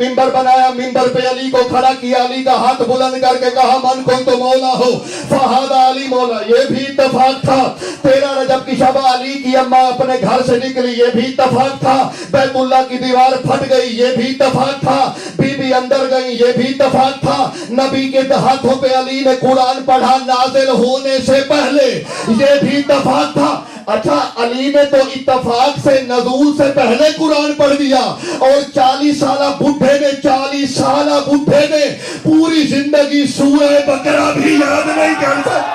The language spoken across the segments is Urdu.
ممبر بنایا, ممبر پہ علی کو کھڑا کیا, علی کا ہاتھ بلند کر کے کہا من کن تو مولا ہو فہذا علی مولا. یہ بھی اتفاق تھا. 13 رجب کی شب علی کی اماں اپنے گھر سے نکلی, یہ بھی اتفاق تھا. بیت اللہ کی دیوار پھٹ گئی, یہ بھی اتفاق تھا. بی بی اندر گئی, یہ بھی اتفاق تھا. نبی کے ہاتھوں پہ علی نے قرآن پڑھا نازل ہونے سے پہلے, یہ بھی اتفاق تھا. اچھا, علی نے تو اتفاق سے نزول سے پہلے قرآن پڑھ دیا, اور 40 سالہ بڈھے نے پوری زندگی سورہ بقرہ بھی یاد نہیں کر سکتے.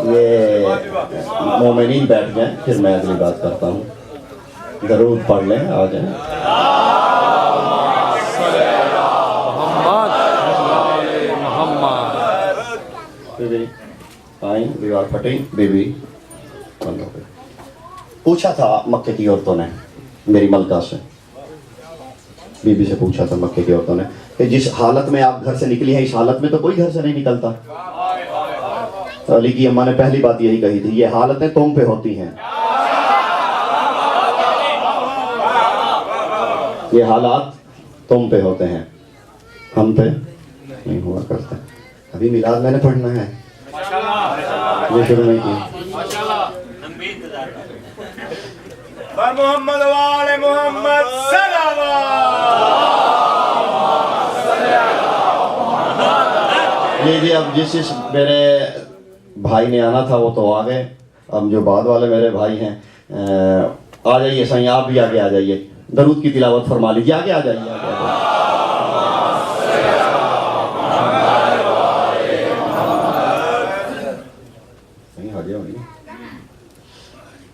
یہ مومنین بیٹھ جائیں, پھر میں اگلی بات کرتا ہوں. درود پڑھ لیں, آ جائیں. بی آئیں, دیوار پھٹی, بی بند ہو گئی. پوچھا تھا مکے کی عورتوں نے, میری ملکہ سے, بی بی سے پوچھا تھا مکے کی عورتوں نے کہ جس حالت میں آپ گھر سے نکلی ہیں اس حالت میں تو کوئی گھر سے نہیں نکلتا. علی کی اماں نے پہلی بات یہی کہی تھی, یہ حالتیں تم پہ ہوتی ہیں, یہ حالات تم پہ ہوتے ہیں, ہم پہ نہیں ہوا کرتے. ابھی میلاد میں نے پڑھنا ہے, یہ شروع نہیں کیا. محمد وآل محمد جی اب جس میرے بھائی نے آنا تھا وہ تو آ گئے. اب جو بعد والے میرے بھائی ہیں آ جائیے سائیں, آپ بھی آگے آ جائیے, درود کی تلاوت فرما لیجیے. آگے آ جائیے,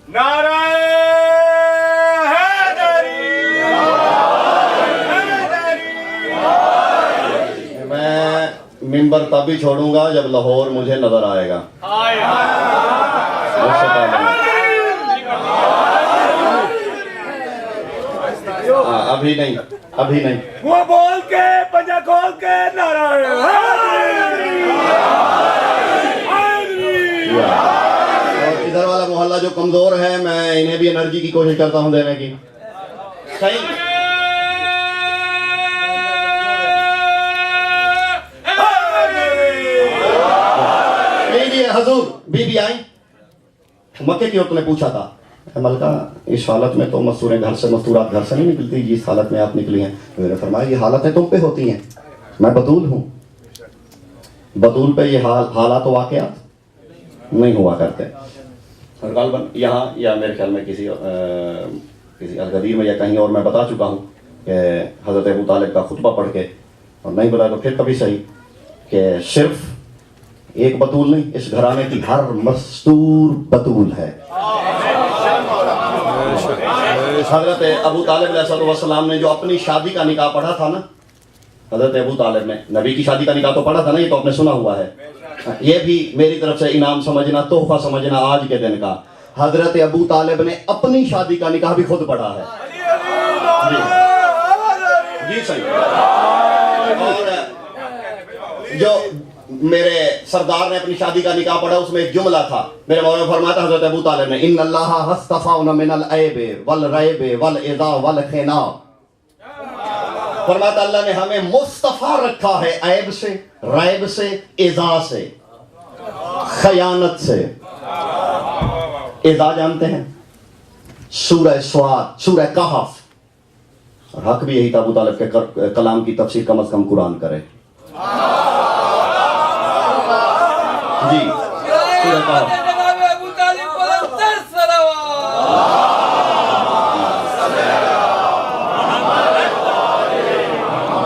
نعرہ میں ممبر تب ہی چھوڑوں گا جب لاہور مجھے نظر آئے گا. ابھی نہیں, ابھی نہیں. وہ بول کے پنجا کھول کے نعرہ ادھر والا محلہ جو کمزور ہے میں انہیں بھی انرجی کی کوشش کرتا ہوں دینے کی. صحیح. حضور بی بی آئی, مکے کی عورت نے پوچھا تھا ملکہ اس حالت میں تو مستوریں گھر سے, مستورات گھر سے نہیں نکلتی, جس حالت میں آپ نکلی ہیں. میں نے فرمایا یہ حالتیں تم پہ ہوتی ہیں, میں بطول ہوں, بطول پہ یہ حالات و واقعات نہیں ہوا کرتے. اور غالباً یہاں یا میرے خیال میں کسی الغدیر میں یا کہیں اور میں بتا چکا ہوں کہ حضرت ابو طالب کا خطبہ پڑھ کے, اور نہیں بتایا تو پھر کبھی صحیح, کہ صرف ایک بطول نہیں, اس گھرانے کی ہر مستور بطول ہے. حضرت ابو طالب علیہ السلام نے جو اپنی شادی کا نکاح پڑھا تھا نا, حضرت ابو طالب نے نبی کی شادی کا نکاح تو پڑھا تھا نا, یہ تو آپ نے سنا ہوا ہے. یہ بھی میری طرف سے انعام سمجھنا, تحفہ سمجھنا آج کے دن کا. حضرت ابو طالب نے اپنی شادی کا نکاح بھی خود پڑھا ہے. جی صحیح. اور جو میرے سردار نے اپنی شادی کا نکاح پڑھا, اس میں ایک جملہ تھا, میرے مولا فرماتا حضرت ابو طالب نے, ان اللہ اصطفانا من العیب والریب والاذا والخنا. فرماتا اللہ نے ہمیں مصطفیٰ رکھا ہے عیب سے, ریب سے, اذا سے, خیانت سے. اذا جانتے ہیں, سورہ سواد, سورہ کہف. اور حق بھی یہی تھا ابو طالب کے کلام کی تفسیر کم از کم قرآن کرے. جی سورہ کہف.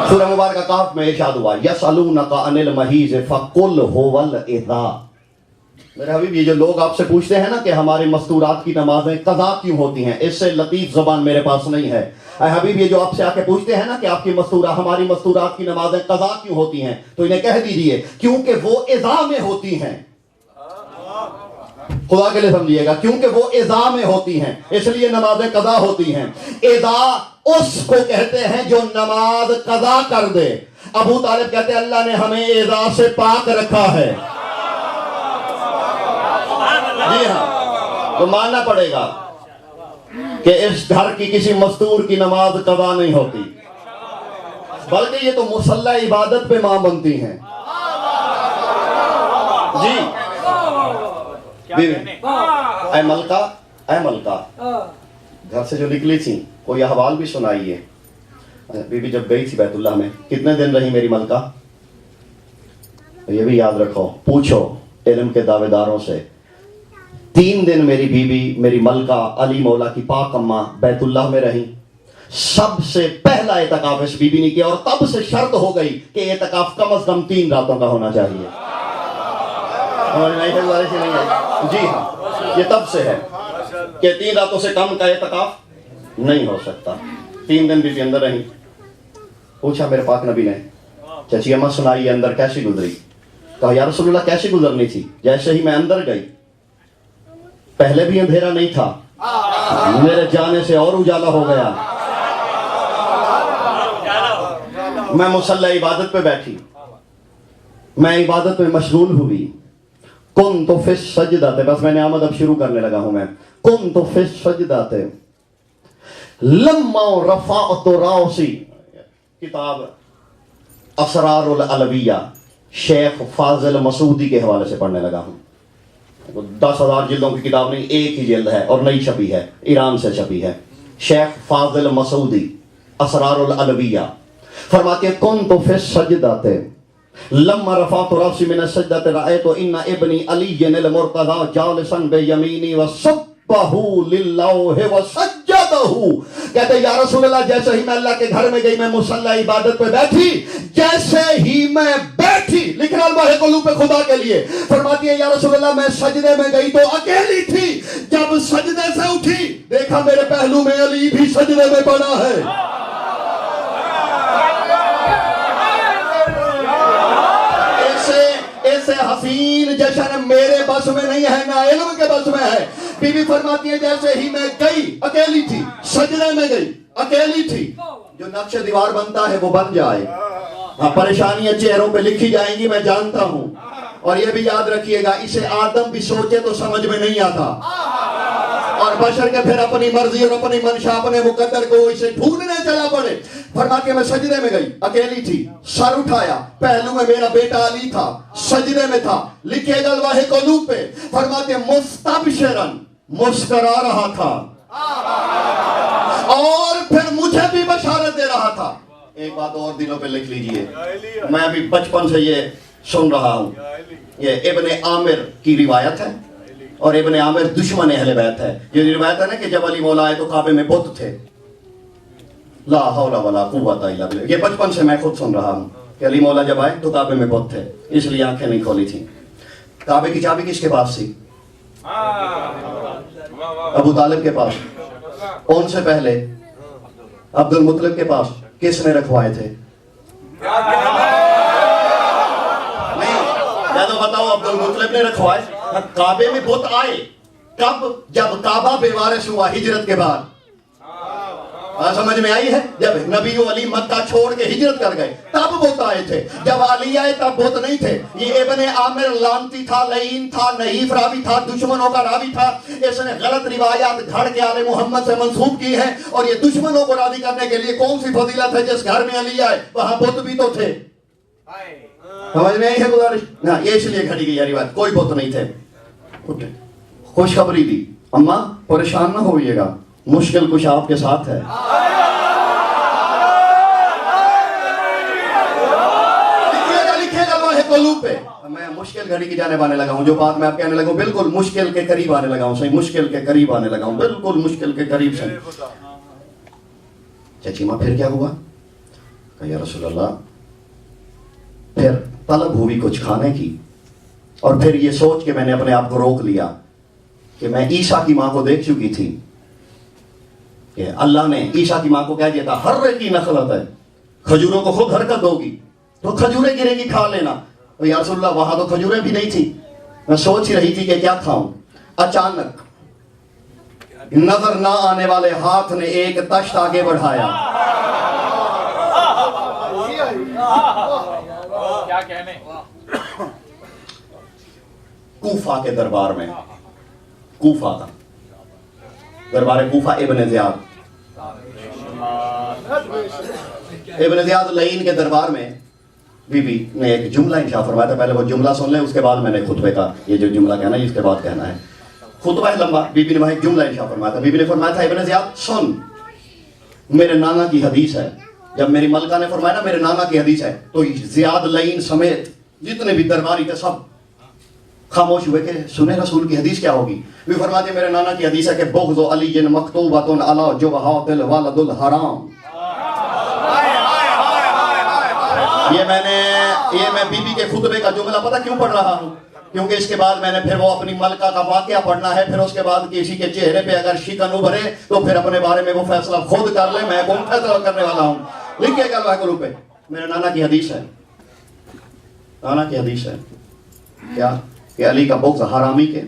سورہ مبارکہ کہف میں ارشاد ہوا, یسألونک عن المحیض فقل هو الاذا. میرے حبیب یہ جو لوگ آپ سے پوچھتے ہیں نا کہ ہماری مستورات کی نمازیں قضا کیوں ہوتی ہیں, اس سے لطیف زبان میرے پاس نہیں ہے. اے حبیب یہ جو آپ سے آ کے پوچھتے ہیں نا کہ آپ کی ہماری مستورات کی نمازیں قضا کیوں ہوتی ہیں, تو انہیں کہہ دیجئے کیونکہ وہ اذا میں ہوتی ہیں. خدا کے لیے سمجھیے گا، کیونکہ وہ اذا میں ہوتی ہیں اس لیے نمازیں قضا ہوتی ہیں۔ اذا اس کو کہتے ہیں جو نماز قضا کر دے۔ ابو طالب کہتے ہیں اللہ نے ہمیں اذا سے پاک رکھا ہے۔ جی ہاں، تو ماننا پڑے گا کہ اس گھر کی کسی مستور کی نماز قضا نہیں ہوتی، بلکہ یہ تو مصلی عبادت پہ ماں بنتی ہیں۔ جی اے ملکہ گھر سے جو نکلی تھی کوئی احوال بھی سنائیے۔ بی بی جب گئی تھی بیت اللہ میں کتنے دن رہی میری ملکہ؟ یہ بھی یاد رکھو، پوچھو علم کے دعوے داروں سے۔ 3 دن میری بیوی میری ملکہ علی مولا کی پاک اماں بیت اللہ میں رہی۔ سب سے پہلا اعتکاف اس بیوی نے کیا اور تب سے شرط ہو گئی کہ اعتکاف کم از کم 3 راتوں کا ہونا چاہیے۔ جی ہاں، یہ تب سے ہے کہ 3 راتوں سے کم کا اعتکاف نہیں ہو سکتا۔ 3 دن بیوی اندر رہی۔ پوچھا میرے پاک نبی نے، چچی اماں سنائیے اندر کیسی گزری؟ کہا یا رسول اللہ کیسی گزرنی تھی؟ جیسے ہی میں اندر گئی پہلے بھی اندھیرا نہیں تھا، میرے جانے سے اور اجالا ہو گیا۔ میں مصلی عبادت پہ بیٹھی، میں عبادت میں مشغول ہوئی۔ کن تو فی السجدہ، بس میں نے آمد اب شروع کرنے لگا ہوں میں۔ کن تو فی السجدہ لما رفعت راسی، کتاب اسرار العلویہ شیخ فاضل مسعودی کے حوالے سے پڑھنے لگا ہوں۔ 10,000 جلدوں کی کتاب نہیں، ایک ہی جلد ہے اور نئی چھپی ہے، ایران سے چھپی ہے۔ شیخ فاضل مسعودی اسرار العلویہ فرماتے ہیں کن تو فی السجدہ لما رفعت رأسی من السجدة رأيت ان ابنی علی المرتضی جالسا بیمینی وسبہ للوح وسجدہ۔ کہتے یا رسول اللہ جیسے ہی میں اللہ کے گھر میں گئی، میں مصلی عبادت پہ بیٹھی، جیسے ہی میں بیٹھی، لکھنا الواح قلوب پہ خدا کے لیے، فرماتی ہے یا رسول اللہ میں سجدے میں گئی تو اکیلی تھی، جب سجدے سے اٹھی دیکھا میرے پہلو میں علی بھی سجدے میں پڑا ہے۔ ایسے حسین جشن میرے بس میں نہیں ہے، نہ علم کے بس میں ہے۔ بی بی فرماتی ہے جیسے ہی میں گئی، اکیلی تھی، سجدے میں گئی، اکیلی تھی۔ جو نقش دیوار بنتا ہے وہ بن جائے، پریشانیاں چہروں پہ لکھی جائیں گی میں جانتا ہوں، اور یہ بھی یاد رکھیے گا اسے آدم بھی سوچے تو سمجھ میں نہیں آتا، اور بشر کے پھر اپنی مرضی اور اپنی منشا اپنے مقدر کو اسے ڈھونڈنے چلا پڑے۔ فرماتی ہے میں سجدے میں گئی، اکیلی تھی، سر اٹھایا، پہلو میں میرا بیٹا علی تھا، سجدے میں تھا، لکھے گا الواح قلوب پہ۔ فرماتے ہیں مستبشرن، مسکرا رہا تھا، اور پھر مجھے بھی بشارت دے رہا تھا۔ ایک بات اور دلوں پہ لکھ لیجئے، میں ابھی بچپن سے یہ سن رہا ہوں، یہ ابن عامر کی روایت ہے، اور ابن عامر دشمن اہل بیت ہے۔ یہ روایت ہے نا کہ جب علی مولا آئے تو کعبے میں بت تھے، لا حول ولا قوت الا باللہ۔ یہ بچپن سے میں خود سن رہا ہوں کہ علی مولا جب آئے تو کعبے میں بت تھے، اس لیے آنکھیں نہیں کھولی تھیں۔ کعبے کی چابی کس کے پاس تھی؟ ابو طالب کے پاس۔ کون سے پہلے؟ عبد المطلب کے پاس۔ کس نے رکھوائے تھے؟ نہیں، یا تو بتاؤ عبد المطلب نے رکھوائے؟ کعبے میں بت آئے کب؟ جب کعبہ بے وارث ہوا ہجرت کے بعد۔ سمجھ میں آئی ہے؟ جب نبی و علی مکہ چھوڑ کے ہجرت کر گئے تب بت آئے تھے، جب علی آئے تب بت نہیں تھے۔ یہ ابن عامر لعنتی تھا، لعین تھا، نحیف راوی تھا، دشمنوں کا راوی تھا۔ اس نے غلط روایات گھڑ کے آل محمد سے منسوب کی ہیں، اور یہ دشمنوں کو راضی کرنے کے لیے کون سی فضیلت ہے؟ جس گھر میں علی آئے وہاں بت بھی تو تھے۔ سمجھ میں آئی ہے گزارش؟ ہاں، یہ اس لیے گھڑی گئی ہے روایت، کوئی بت نہیں تھے۔ خوشخبری دی، اماں پریشان نہ ہوئیے گا، مشکل کچھ آپ کے ساتھ ہے۔ لکھیے گا الواح قلوب پہ۔ میں مشکل گھڑی کی جانے بانے لگا ہوں، جو بات میں آپ کہنے لگا ہوں بالکل مشکل کے قریب آنے لگا ہوں، صحیح مشکل کے قریب آنے لگا ہوں، بالکل مشکل کے قریب سے۔ چچی ماں پھر کیا ہوا؟ کہا یا رسول اللہ پھر طلب ہوئی کچھ کھانے کی، اور پھر یہ سوچ کے میں نے اپنے آپ کو روک لیا کہ میں عیسیٰ کی ماں کو دیکھ چکی تھی کہ اللہ نے عیسیٰ کی ماں کو کہہ دیا تھا ہر کی نخلت ہے، کھجوروں کو خود حرکت ہوگی تو کھجوریں گریں گی کھا لینا۔ یا رسول اللہ وہاں تو کھجوریں بھی نہیں تھی، میں سوچ ہی رہی تھی کہ کیا کھاؤں۔ اچانک نظر نہ آنے والے ہاتھ نے ایک تشت آگے بڑھایا. کیا کہنے. کوفہ کے دربار میں, کوفہ کا دربار کوفہ, ابن زیاد لعین کے دربار میں بی بی نے ایک جملہ انشاء فرمایا تھا. پہلے وہ جملہ سن لیں, اس کے بعد میں نے خطبے کا یہ جو جملہ کہنا ہے اس کے بعد کہنا ہے. خطبہ ہے لمبا. بی بی نے وہاں ایک جملہ انشاء فرمایا تھا. بی بی نے فرمایا تھا, ابن زیاد سن, میرے نانا کی حدیث ہے. جب میری ملکہ نے فرمایا نا میرے نانا کی حدیث ہے, تو زیاد لعین سمیت جتنے بھی درباری تھے سب خاموش ہوئے کہ سنے رسول کی حدیث کیا ہوگی. بھی فرماتے ہیں میرے نانا کی حدیث ہے کہ بغض علی مکتوبۃ علی جبہات الولد الحرام. یہ میں بی بی کے خطبے کا جملہ پتہ کیوں پڑھ رہا ہوں, کیونکہ اس کے بعد میں نے پھر وہ اپنی ملکہ کا واقعہ پڑھنا ہے. پھر اس کے بعد کسی کے چہرے پہ اگر شکن ابھرے تو پھر اپنے بارے میں وہ فیصلہ خود کر لے, میں کون فیصلہ کرنے والا ہوں. لکھیے گا لوہے قلوب پہ, میرے نانا کی حدیث ہے, نانا کی حدیث ہے کیا کہ علی کا بغض حرامی کے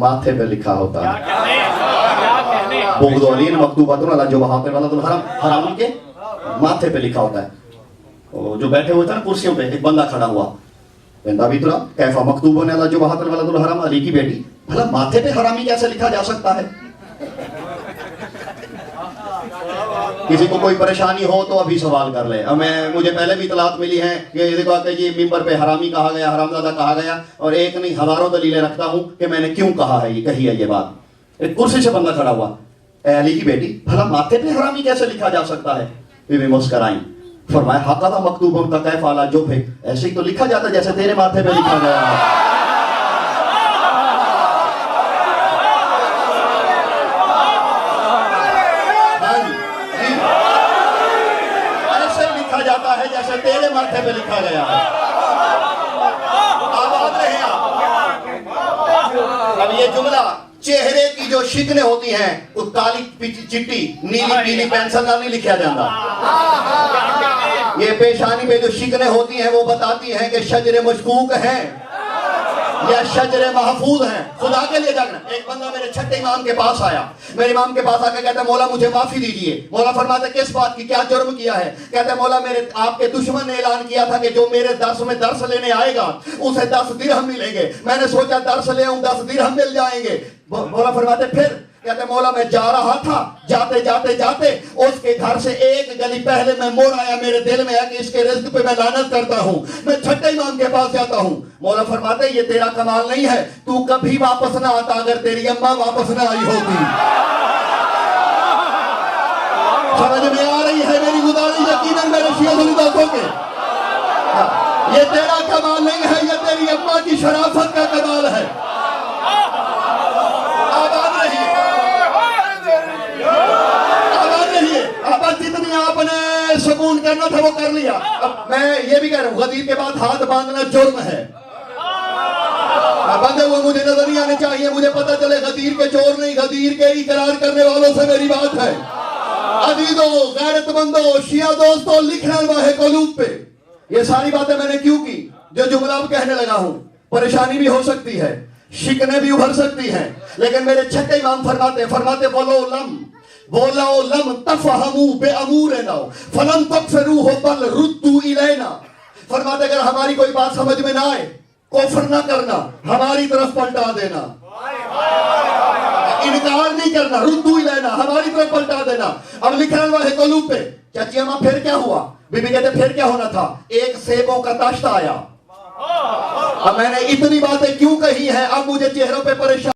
ماتھے پہ لکھا ہوتا ہے. بغض علی مکتوبۃ علی جبہات الولد الحرام, حرامی کے ماتھے پہ لکھا ہوتا ہے. جو بیٹھے ہوئے تھے نا کرسیوں پہ, ایک بندہ کھڑا ہوا, بندہ بھی ترا کیفا مکتوب علی جبہات الولد الحرام, علی کی بیٹی, بھلا ماتھے پہ حرامی کیسے لکھا جا سکتا ہے. کسی کو کوئی پریشانی ہو تو ابھی سوال کر لے. مجھے پہلے بھی اطلاعات ملی ہیں کہ دیکھو کہ یہ ممبر پہ حرامی کہا گیا, حرامزادہ کہا گیا, اور ایک نہیں ہزاروں دلیلیں رکھتا ہوں کہ میں نے کیوں کہا ہے, یہ کہی ہے یہ بات. ایک کرسی سے بندہ کھڑا ہوا, اے علی کی بیٹی, بھلا ماتھے پہ حرامی کیسے لکھا جا سکتا ہے. بی بی مسکرائیں, فرمایا حقا مکتوب ان کا کیف علی جبہک, ایسے ہی تو لکھا جاتا جیسے تیرے ماتھے پہ لکھا گیا ہے. جاتا ہے جیسے تیرے ماتھے پہ لکھا گیا ہے. آباد رہے آپ. اب یہ جملہ چہرے کی جو شکنیں ہوتی ہیں, اس کالی چٹی نیلی پیلی پینسل نہ نہیں لکھا جاتا. یہ پیشانی پہ جو شکنیں ہوتی ہیں وہ بتاتی ہیں کہ شجر مشکوک ہیں یا شجر محفوظ ہیں. خدا کے لیے جاگنا. ایک بندہ میرے چھٹے امام کے پاس آیا, میرے امام کے پاس آ کے کہتا ہے مولا مجھے معافی دیجئے. مولا فرماتے کس بات کی, کیا جرم کیا ہے. کہتا ہے مولا میرے آپ کے دشمن نے اعلان کیا تھا کہ جو میرے درس میں درس لینے آئے گا اسے 10 درہم ملیں گے. میں نے سوچا درس لے آؤں, 10 درہم مل جائیں گے. مولا فرماتے پھر. کہتے مولا میں جا رہا تھا, جاتے جاتے جاتے اس کے گھر سے ایک گلی پہلے میں موڑ آیا, میرے دل میں ہے کہ اس کے رزق پہ میں لعنت کرتا ہوں, میں چھٹے امام کے پاس جاتا ہوں. مولا فرماتے یہ تیرا کمال نہیں ہے, تو کبھی واپس نہ آتا اگر تیری اماں واپس نہ آئی ہوتی. سمجھ میں آ رہی ہے میری گزارش؟ یقیناً میرے شیعہ سنی دوستوں کے, یہ تیرا کمال نہیں ہے, یہ تیری اماں کی شرافت کا کمال ہے. جتنی آپ نے سکون کرنا تھا وہ کر لیا. اب میں یہ بھی کہہ رہا ہوں, غدیر کے بعد ہاتھ باندھنا جرم ہے. بندے ہوئے مجھے نظر نہیں آنے چاہیے, مجھے پتا چلے غدیر کے چور نہیں, غدیر کے اقرار کرنے والوں سے میری بات ہے. عزیزوں, غیرت مندوں, شیعہ دوستوں, لکھنا لوہے قلوب پہ. یہ ساری باتیں میں نے کیوں کی جو جملہ اب کہنے لگا ہوں. پریشانی بھی ہو سکتی ہے, شکنیں بھی ابھر سکتی ہیں, لیکن میرے چھٹے امام فرماتے وَلَوْ لَمْ تَفْهَمُوا بِأَمُورِنَا فَلَمْ تَغْفِرُوهُ بَلْ رُدُّوا إِلَيْنَا. فرماتے اگر ہماری کوئی بات سمجھ میں نہ آئے, کفر نہ کرنا, ہماری طرف پلٹا دینا, انکار نہیں کرنا, ردو لینا, ہماری طرف پلٹا دینا. اب لکھ رہا ہے قلوب پہ. چچی اماں پھر کیا ہوا؟ بی بی کہتے پھر کیا ہونا تھا, ایک سیبوں کا تاشت آیا. اب میں نے اتنی باتیں کیوں کہی ہیں, اب مجھے چہروں پہ پریشان